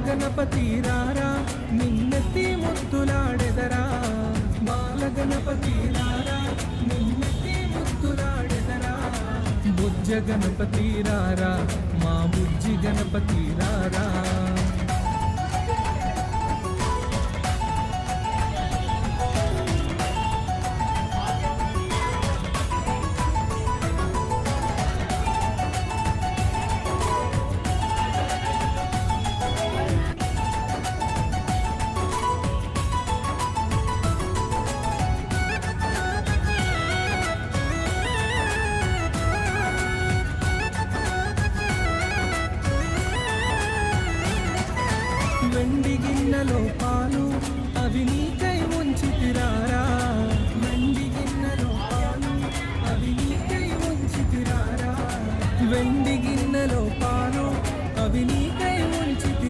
బాలగణపతి రారా నిన్నెత్తి ముద్దులాడెదరా బాలగణపతి రారా నిన్నెత్తి ముద్దులాడెదరా బుజ్జ గణపతి రారా మా బుజ్జి గణపతి రారా వెండి గిన్నెలో పాలు